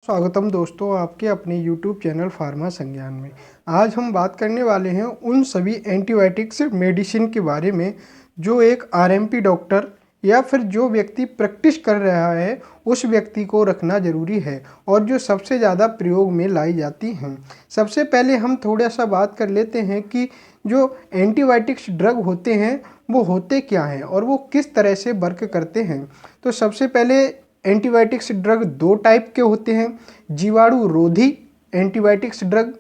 स्वागतम दोस्तों आपके अपने YouTube चैनल फार्मा संज्ञान में। आज हम बात करने वाले हैं उन सभी एंटीबायोटिक्स मेडिसिन के बारे में जो एक आरएमपी डॉक्टर या फिर जो व्यक्ति प्रैक्टिस कर रहा है उस व्यक्ति को रखना ज़रूरी है और जो सबसे ज़्यादा प्रयोग में लाई जाती हैं। सबसे पहले हम थोड़ा सा बात कर लेते हैं कि जो एंटीबायोटिक्स ड्रग होते हैं वो होते क्या हैं और वो किस तरह से वर्क करते हैं। तो सबसे पहले एंटीबायोटिक्स ड्रग दो टाइप के होते हैं, जीवाणु रोधी एंटीबायोटिक्स ड्रग,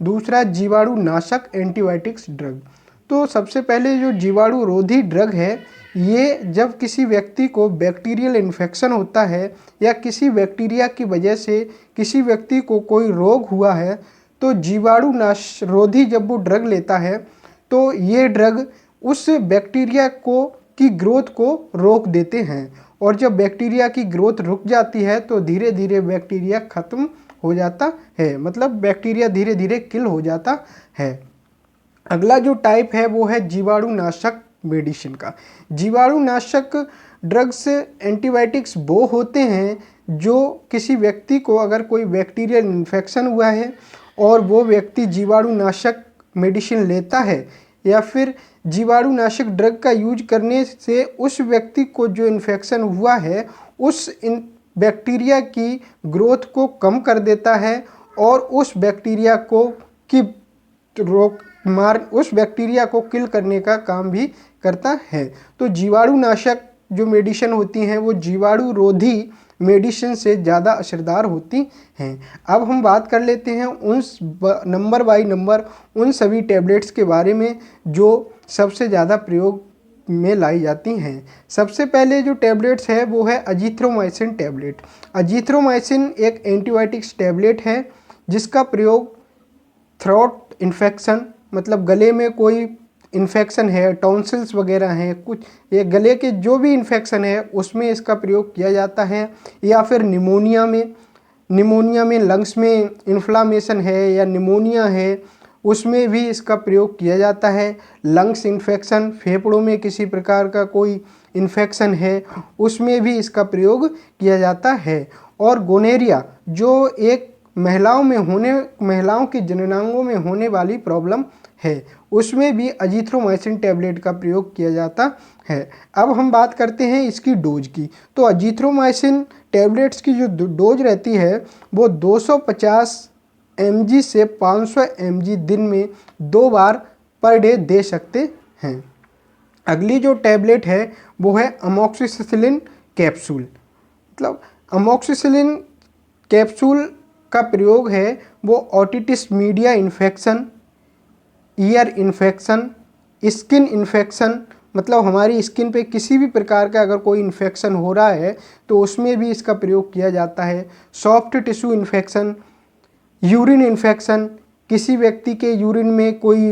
दूसरा जीवाणु नाशक एंटीबायोटिक्स ड्रग। तो सबसे पहले जो जीवाणु रोधी ड्रग है, ये जब किसी व्यक्ति को बैक्टीरियल इन्फेक्शन होता है या किसी बैक्टीरिया की वजह से किसी व्यक्ति को कोई रोग हुआ है तो जीवाणु नाश रोधी जब वो ड्रग लेता है तो ये ड्रग उस बैक्टीरिया को की ग्रोथ को रोक देते हैं और जब बैक्टीरिया की ग्रोथ रुक जाती है तो धीरे धीरे बैक्टीरिया ख़त्म हो जाता है, मतलब बैक्टीरिया धीरे धीरे किल हो जाता है। अगला जो टाइप है वो है जीवाणुनाशक मेडिसिन का। जीवाणुनाशक ड्रग्स एंटीबायोटिक्स वो होते हैं जो किसी व्यक्ति को अगर कोई बैक्टीरियल इन्फेक्शन हुआ है और वो व्यक्ति जीवाणुनाशक मेडिसिन लेता है या फिर जीवाणुनाशक ड्रग का यूज करने से उस व्यक्ति को जो इन्फेक्शन हुआ है उस बैक्टीरिया की ग्रोथ को कम कर देता है और उस बैक्टीरिया को की उस बैक्टीरिया को किल करने का काम भी करता है। तो जीवाणुनाशक जो मेडिसिन होती हैं वो जीवाणु रोधी मेडिसिन से ज़्यादा असरदार होती हैं। अब हम बात कर लेते हैं उन नंबर बाई नंबर उन सभी टैबलेट्स के बारे में जो सबसे ज़्यादा प्रयोग में लाई जाती हैं। सबसे पहले जो टैबलेट्स है वो है अजीथ्रोमाइसिन टैबलेट। अजीथ्रोमाइसिन एक एंटीबायोटिक्स टैबलेट है जिसका प्रयोग थ्रोट इन्फेक्शन, मतलब गले में कोई इन्फेक्शन है, टॉन्सिल्स वगैरह हैं, कुछ ये गले के जो भी इन्फेक्शन है उसमें इसका प्रयोग किया जाता है, या फिर निमोनिया में लंग्स में इन्फ्लामेशन है या निमोनिया है उसमें भी इसका प्रयोग किया जाता है। लंग्स इन्फेक्शन, फेफड़ों में किसी प्रकार का कोई इन्फेक्शन है उसमें भी इसका प्रयोग किया जाता है। और गोनेरिया जो एक महिलाओं के जननांगों में होने वाली प्रॉब्लम है उसमें भी अजीथ्रोमाइसिन टैबलेट का प्रयोग किया जाता है। अब हम बात करते हैं इसकी डोज की। तो अजीथ्रोमाइसिन टैबलेट्स की जो डोज रहती है वो 250 mg से 500 mg दिन में 2 बार पर डे दे सकते हैं। अगली जो टैबलेट है वो है अमोक्सिसिलिन कैप्सूल। मतलब अमोक्सिसिलिन कैप्सूल का प्रयोग है वो otitis media infection, ear infection, skin infection, मतलब हमारी स्किन पे किसी भी प्रकार का अगर कोई इन्फेक्शन हो रहा है तो उसमें भी इसका प्रयोग किया जाता है। Soft tissue infection, urine infection, किसी व्यक्ति के यूरिन में कोई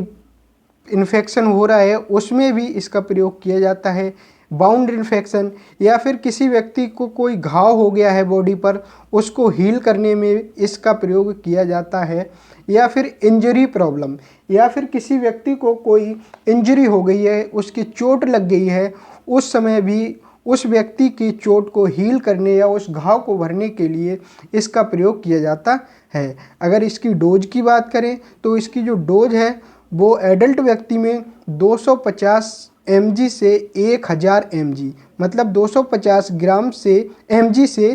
इन्फेक्शन हो रहा है उसमें भी इसका प्रयोग किया जाता है। बाउंड इन्फेक्शन, या फिर किसी व्यक्ति को कोई घाव हो गया है बॉडी पर उसको हील करने में इसका प्रयोग किया जाता है। या फिर इंजरी प्रॉब्लम, या फिर किसी व्यक्ति को कोई इंजरी हो गई है, उसकी चोट लग गई है, उस समय भी उस व्यक्ति की चोट को हील करने या उस घाव को भरने के लिए इसका प्रयोग किया जाता है। अगर इसकी डोज की बात करें तो इसकी जो डोज है वो एडल्ट व्यक्ति में 250 mg से 1000 mg, मतलब 250 ग्राम से mg से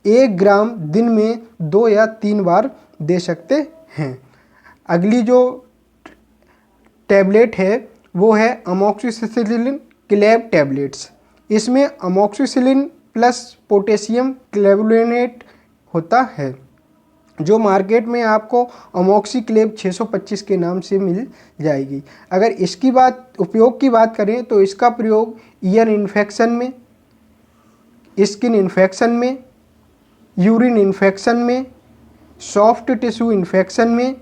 1 ग्राम दिन में 2 या 3 बार दे सकते हैं। अगली जो टैबलेट है वो है अमोक्सिसिलिन क्लेब टैबलेट्स। इसमें अमोक्सिसिलिन प्लस पोटेशियम क्लेवुलेनेट होता है जो मार्केट में आपको अमोक्सिक्लेब 625 के नाम से मिल जाएगी। अगर इसकी उपयोग की बात करें तो इसका प्रयोग ईयर इन्फेक्शन में, स्किन इन्फेक्शन में, यूरिन इन्फेक्शन में, सॉफ्ट टिश्यू इन्फेक्शन में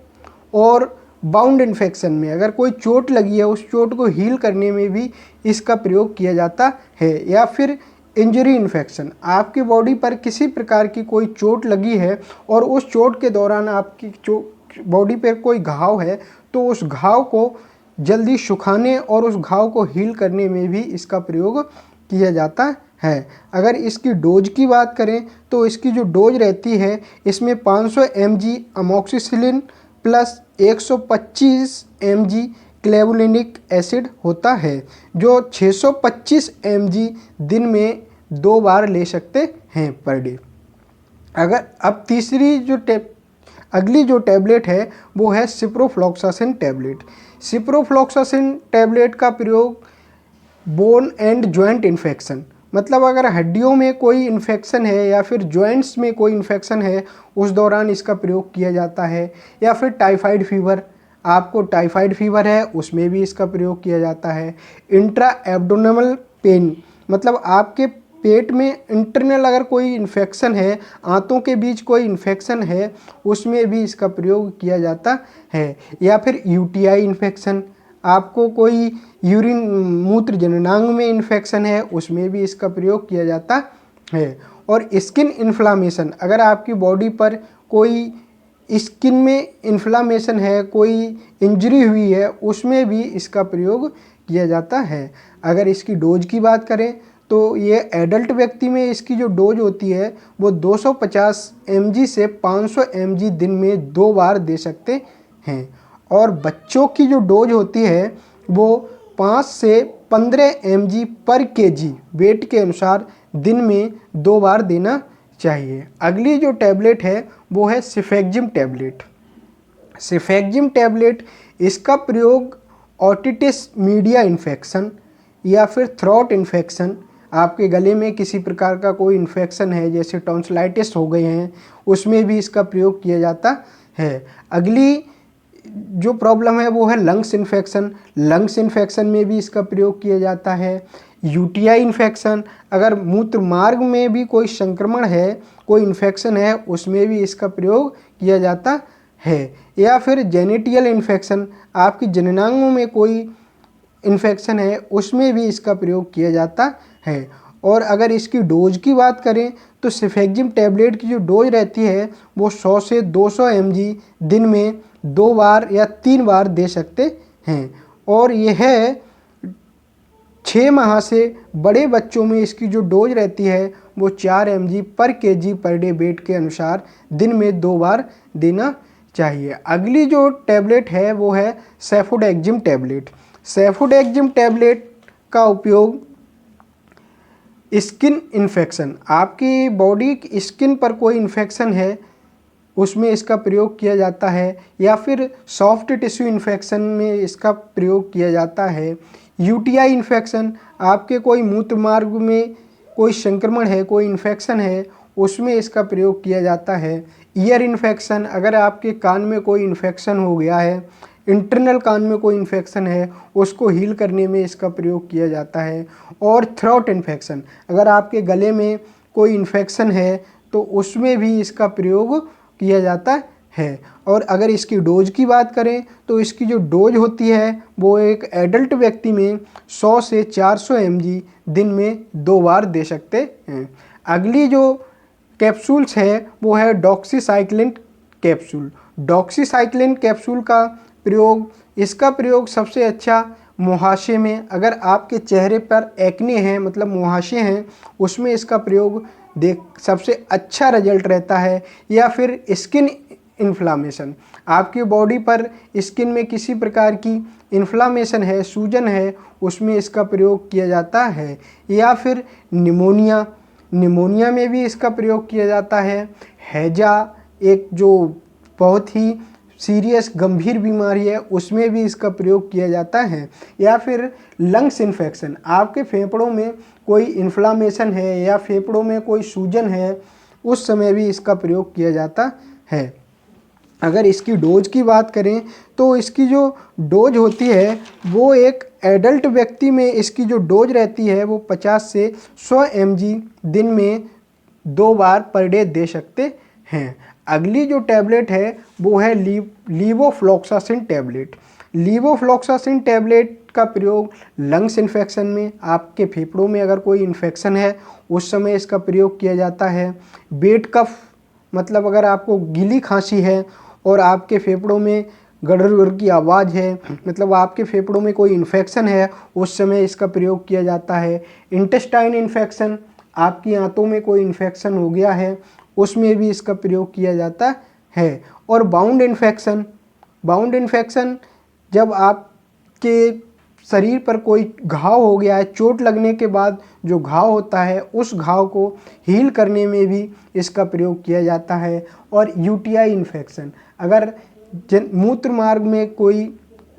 और बाउंड इन्फेक्शन में, अगर कोई चोट लगी है उस चोट को हील करने में भी इसका प्रयोग किया जाता है। या फिर इंजरी इन्फेक्शन, आपकी बॉडी पर किसी प्रकार की कोई चोट लगी है और उस चोट के दौरान आपकी बॉडी पर कोई घाव है तो उस घाव को जल्दी सुखाने और उस घाव को हील करने में भी इसका प्रयोग किया जाता है। अगर इसकी डोज की बात करें तो इसकी जो डोज रहती है इसमें 500 mg amoxicillin plus 125 mg क्लेवुलिनिक acid होता है, जो 625 mg दिन में 2 बार ले सकते हैं पर डे। अगर अब अगली जो टैबलेट है वो है सिप्रोफ्लॉक्सासिन टैबलेट। सिप्रोफ्लॉक्सासिन टैबलेट का प्रयोग बोन एंड जॉइंट इन्फेक्शन, मतलब अगर हड्डियों में कोई इन्फेक्शन है या फिर जॉइंट्स में कोई इन्फेक्शन है उस दौरान इसका प्रयोग किया जाता है, या फिर टाइफाइड फीवर, आपको टाइफाइड फीवर है उसमें भी इसका प्रयोग किया जाता है। इंट्रा एब्डोमिनल पेन, मतलब आपके पेट में इंटरनल अगर कोई इन्फेक्शन है, आंतों के बीच कोई इन्फेक्शन है, उसमें भी इसका प्रयोग किया जाता है। या फिर यूटीआई इन्फेक्शन, आपको कोई यूरिन मूत्र जननांग में इन्फेक्शन है उसमें भी इसका प्रयोग किया जाता है। और स्किन इन्फ्लामेशन, अगर आपकी बॉडी पर कोई स्किन में इन्फ्लामेशन है, कोई इंजरी हुई है, उसमें भी इसका प्रयोग किया जाता है। अगर इसकी डोज की बात करें तो ये एडल्ट व्यक्ति में इसकी जो डोज होती है वो 250 mg से 500 mg दिन में 2 बार दे सकते हैं। और बच्चों की जो डोज होती है वो 5 से 15 mg पर kg वेट के अनुसार दिन में 2 बार देना चाहिए। अगली जो टैबलेट है वो है सिफेक्जिम टैबलेट। सिफेक्जिम टैबलेट, इसका प्रयोग ओटिटिस मीडिया इन्फेक्शन या फिर थ्रोट इन्फेक्शन, आपके गले में किसी प्रकार का कोई इन्फेक्शन है जैसे टॉन्सिलाइटिस हो गए हैं, उसमें भी इसका प्रयोग किया जाता है। अगली जो प्रॉब्लम है वो है लंग्स इन्फेक्शन। लंग्स इन्फेक्शन में भी इसका प्रयोग किया जाता है। यूटीआई इन्फेक्शन, अगर मूत्र मार्ग में भी कोई संक्रमण है, कोई इन्फेक्शन है, उसमें भी इसका प्रयोग किया जाता है। या फिर जेनिटियल इन्फेक्शन, आपकी जननांगों में कोई इन्फेक्शन है उसमें भी इसका प्रयोग किया जाता है। और अगर इसकी डोज की बात करें तो सिफेक्जिम टैबलेट की जो डोज रहती है वो 100 से 200 mg दिन में 2 बार या 3 बार दे सकते हैं। और यह 6 माह से बड़े बच्चों में इसकी जो डोज रहती है वो 4 mg पर kg पर डे वेट के अनुसार दिन में 2 बार देना चाहिए। अगली जो टैबलेट है वो है सेफुडेक्जिम टैबलेट। सेफुडेक्जिम टैबलेट का उपयोग स्किन इन्फेक्शन, आपकी बॉडी की स्किन पर कोई इन्फेक्शन है उसमें इसका प्रयोग किया जाता है, या फिर सॉफ्ट टिश्यू इन्फेक्शन में इसका प्रयोग किया जाता है। यूटीआई इन्फेक्शन, आपके कोई मूत्र मार्ग में कोई संक्रमण है, कोई इन्फेक्शन है, उसमें इसका प्रयोग किया जाता है। ईयर इन्फेक्शन, अगर आपके कान में कोई इन्फेक्शन हो गया है, इंटरनल कान में कोई इन्फेक्शन है, उसको हील करने में इसका प्रयोग किया जाता है। और थ्रोट इन्फेक्शन, अगर आपके गले में कोई इन्फेक्शन है तो उसमें भी इसका प्रयोग किया जाता है। और अगर इसकी डोज की बात करें तो इसकी जो डोज होती है वो एक एडल्ट व्यक्ति में 100 से 400 mg दिन में 2 बार दे सकते हैं। अगली जो कैप्सूल्स है वो है डॉक्सीसाइक्लिन कैप्सूल। डॉक्सीसाइक्लिन कैप्सूल का प्रयोग, इसका प्रयोग सबसे अच्छा मुहासे में, अगर आपके चेहरे पर एक्ने हैं मतलब मुहासे हैं, उसमें इसका प्रयोग सबसे अच्छा रिजल्ट रहता है। या फिर स्किन इन्फ्लामेशन, आपकी बॉडी पर स्किन में किसी प्रकार की इन्फ्लामेशन है, सूजन है, उसमें इसका प्रयोग किया जाता है। या फिर निमोनिया में भी इसका प्रयोग किया जाता है। हैजा, एक जो बहुत ही सीरियस गंभीर बीमारी है, उसमें भी इसका प्रयोग किया जाता है। या फिर लंग्स इन्फेक्शन, आपके फेफड़ों में कोई इन्फ्लामेशन है या फेफड़ों में कोई सूजन है, उस समय भी इसका प्रयोग किया जाता है। अगर इसकी डोज की बात करें तो इसकी जो डोज होती है वो एक एडल्ट व्यक्ति में इसकी जो डोज रहती है वो 50 से 100 mg दिन में 2 बार पर डे दे सकते हैं। अगली जो टैबलेट है वो है लीवोफ्लॉक्सासिन टैबलेट। लीवोफ्लॉक्सासिन टैबलेट का प्रयोग लंग्स इन्फेक्शन में, आपके फेफड़ों में अगर कोई इन्फेक्शन है उस समय इसका प्रयोग किया जाता है। बेड कफ, मतलब अगर आपको गीली खांसी है और आपके फेफड़ों में गड़र की आवाज़ है, मतलब आपके फेफड़ों में कोई इन्फेक्शन है उस समय इसका प्रयोग किया जाता है। इंटेस्टाइन इन्फेक्शन, आपकी आंतों में कोई इन्फेक्शन हो गया है उसमें भी इसका प्रयोग किया जाता है। और बाउंड इन्फेक्शन, बाउंड इन्फेक्शन जब आपके शरीर पर कोई घाव हो गया है, चोट लगने के बाद जो घाव होता है उस घाव को हील करने में भी इसका प्रयोग किया जाता है। और यूटीआई इन्फेक्शन, अगर मूत्र मार्ग में कोई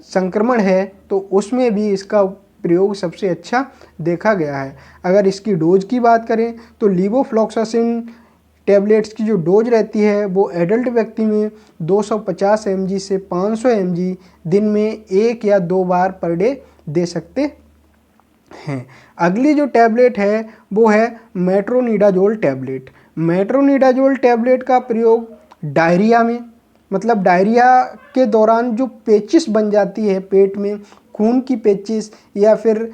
संक्रमण है तो उसमें भी इसका प्रयोग सबसे अच्छा देखा गया है। अगर इसकी डोज की बात करें तो लीवोफ्लॉक्सासिन टैबलेट्स की जो डोज रहती है वो एडल्ट व्यक्ति में 250 mg से 500 mg दिन में 1 या 2 बार पर डे दे सकते हैं। अगली जो टैबलेट है वो है मेट्रोनिडाजोल टैबलेट। मेट्रोनिडाजोल टैबलेट का प्रयोग डायरिया में, मतलब डायरिया के दौरान जो पेचिस बन जाती है पेट में, खून की पेचिस या फिर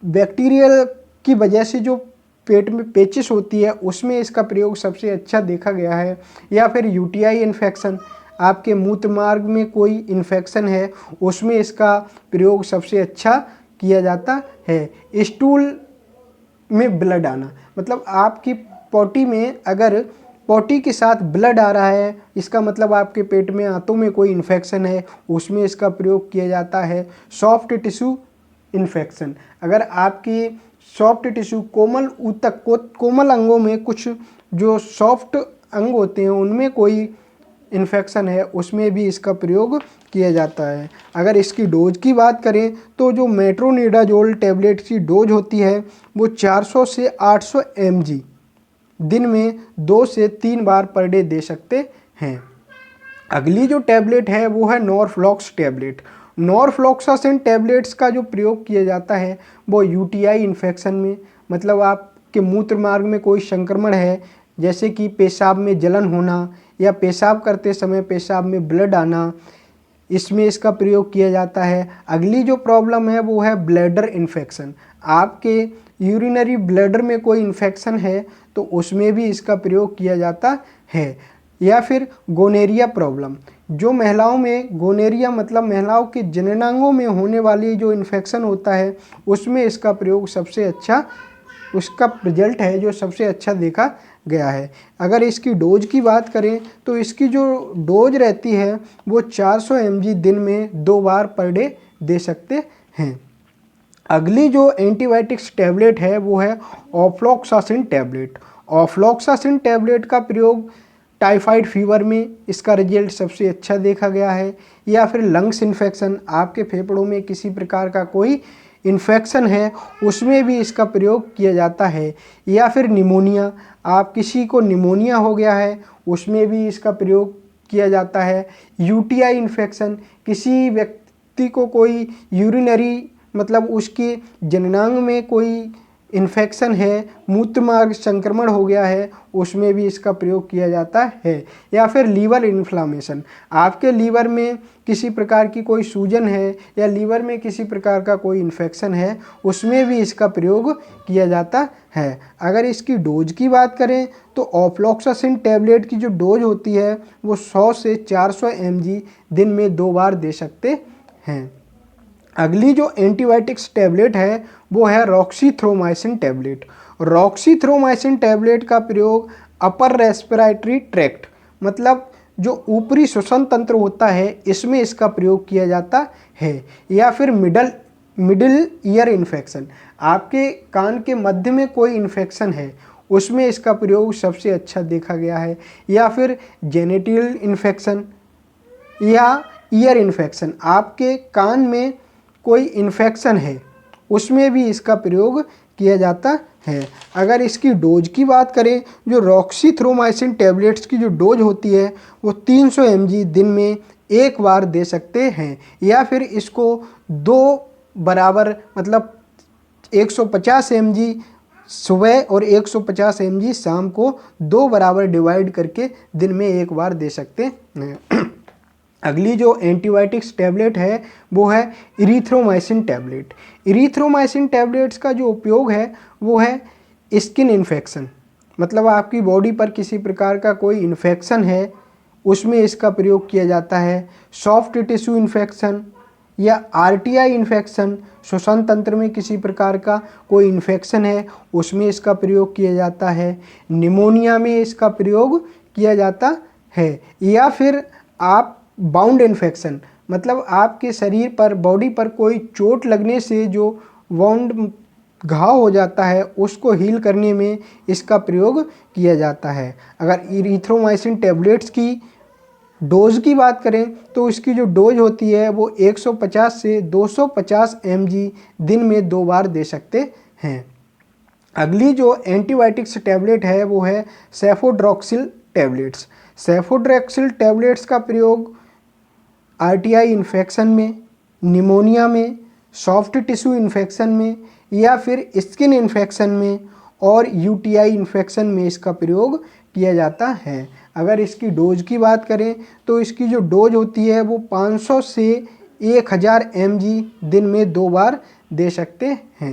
बैक्टीरियल की वजह से जो पेट में पेचिस होती है उसमें इसका प्रयोग सबसे अच्छा देखा गया है। या फिर यूटीआई इन्फेक्शन, आपके मूत्र मार्ग में कोई इन्फेक्शन है उसमें इसका प्रयोग सबसे अच्छा किया जाता है। स्टूल में ब्लड आना, मतलब आपकी पॉटी में अगर पॉटी के साथ ब्लड आ रहा है इसका मतलब आपके पेट में आंतों में कोई इन्फेक्शन है, उसमें इसका प्रयोग किया जाता है। सॉफ्ट टिश्यू इन्फेक्शन, अगर आपकी सॉफ्ट टिश्यू कोमल ऊतक कोमल अंगों में कुछ जो सॉफ्ट अंग होते हैं उनमें कोई इन्फेक्शन है उसमें भी इसका प्रयोग किया जाता है। अगर इसकी डोज की बात करें तो जो मेट्रोनिडाजोल टैबलेट की डोज होती है वो 400 से 800 mg दिन में 2 से 3 बार पर डे दे सकते हैं। अगली जो टैबलेट है वो है नॉरफ्लॉक्स टैबलेट। नॉरफ्लॉक्सासिन टैबलेट्स का जो प्रयोग किया जाता है वो यूटीआई इन्फेक्शन में, मतलब आपके मूत्र मार्ग में कोई संक्रमण है जैसे कि पेशाब में जलन होना या पेशाब करते समय पेशाब में ब्लड आना, इसमें इसका प्रयोग किया जाता है। अगली जो प्रॉब्लम है वो है ब्लैडर इन्फेक्शन, आपके यूरिनरी ब्लैडर में कोई इन्फेक्शन है तो उसमें भी इसका प्रयोग किया जाता है। या फिर गोनेरिया प्रॉब्लम, जो महिलाओं में गोनेरिया मतलब महिलाओं के जननांगों में होने वाली जो इन्फेक्शन होता है उसमें इसका प्रयोग सबसे अच्छा, उसका रिजल्ट है जो सबसे अच्छा देखा गया है। अगर इसकी डोज की बात करें तो इसकी जो डोज रहती है वो 400 mg दिन में 2 बार पर डे दे सकते हैं। अगली जो एंटीबायोटिक्स टैबलेट है वो है ऑफ्लॉक्सासिन टैबलेट। ऑफ्लॉक्सासिन टैबलेट का प्रयोग टाइफाइड फीवर में इसका रिजल्ट सबसे अच्छा देखा गया है। या फिर लंग्स इन्फेक्शन, आपके फेफड़ों में किसी प्रकार का कोई इन्फेक्शन है उसमें भी इसका प्रयोग किया जाता है। या फिर निमोनिया, आप किसी को निमोनिया हो गया है उसमें भी इसका प्रयोग किया जाता है। यूटीआई इन्फेक्शन, किसी व्यक्ति को कोई यूरिनरी मतलब उसके जननांग में कोई इन्फेक्शन है, मूत्र मार्ग संक्रमण हो गया है उसमें भी इसका प्रयोग किया जाता है। या फिर लीवर इन्फ्लामेशन, आपके लीवर में किसी प्रकार की कोई सूजन है या लीवर में किसी प्रकार का कोई इन्फेक्शन है उसमें भी इसका प्रयोग किया जाता है। अगर इसकी डोज की बात करें तो ऑफ्लॉक्सासिन टैबलेट की जो डोज होती है वो 100 से 400 mg दिन में 2 बार दे सकते हैं। अगली जो एंटीबायोटिक्स टैबलेट है वो है रॉक्सीथ्रोमाइसिन टैबलेट। रॉक्सीथ्रोमाइसिन टैबलेट का प्रयोग अपर रेस्पिरेटरी ट्रैक्ट, मतलब जो ऊपरी श्वसन तंत्र होता है इसमें इसका प्रयोग किया जाता है। या फिर मिडिल ईयर इन्फेक्शन, आपके कान के मध्य में कोई इन्फेक्शन है उसमें इसका प्रयोग सबसे अच्छा देखा गया है। या फिर जेनिटल इन्फेक्शन या ईयर इन्फेक्शन, आपके कान में कोई इन्फेक्शन है उसमें भी इसका प्रयोग किया जाता है। अगर इसकी डोज की बात करें, जो रॉक्सीथ्रोमाइसिन टैबलेट्स की जो डोज होती है वो 300 mg दिन में 1 बार दे सकते हैं। या फिर इसको 2 बराबर मतलब 150 mg सुबह और 150 mg शाम को 2 बराबर डिवाइड करके दिन में 1 बार दे सकते हैं। अगली जो एंटीबायोटिक्स टैबलेट है वो है इरीथ्रोमाइसिन टैबलेट। इरीथ्रोमाइसिन टैबलेट्स का जो उपयोग है वो है स्किन इन्फेक्शन, मतलब आपकी बॉडी पर किसी प्रकार का कोई इन्फेक्शन है उसमें इसका प्रयोग किया जाता है। सॉफ्ट टिश्यू इन्फेक्शन या आरटीआई इन्फेक्शन, श्वसन तंत्र में किसी प्रकार का कोई इन्फेक्शन है, उसमें इसका प्रयोग किया जाता है। निमोनिया में इसका प्रयोग किया जाता है। या फिर आप बाउंड इन्फेक्शन, मतलब आपके शरीर पर, बॉडी पर कोई चोट लगने से जो वाउंड घाव हो जाता है उसको हील करने में इसका प्रयोग किया जाता है। अगर इरिथ्रोमाइसिन टैबलेट्स की डोज की बात करें तो इसकी जो डोज होती है वो 150 से 250 mg दिन में 2 बार दे सकते हैं। अगली जो एंटीबायोटिक्स टैबलेट है वो है सेफोड्रॉक्सिल टैबलेट्स। सेफोड्रॉक्सिल टैबलेट्स का प्रयोग आरटीआई इन्फेक्शन में, निमोनिया में, सॉफ्ट टिश्यू इन्फेक्शन में या फिर स्किन इन्फेक्शन में और यूटीआई इन्फेक्शन में इसका प्रयोग किया जाता है। अगर इसकी डोज की बात करें तो इसकी जो डोज होती है वो 500 से 1000 mg दिन में 2 बार दे सकते हैं।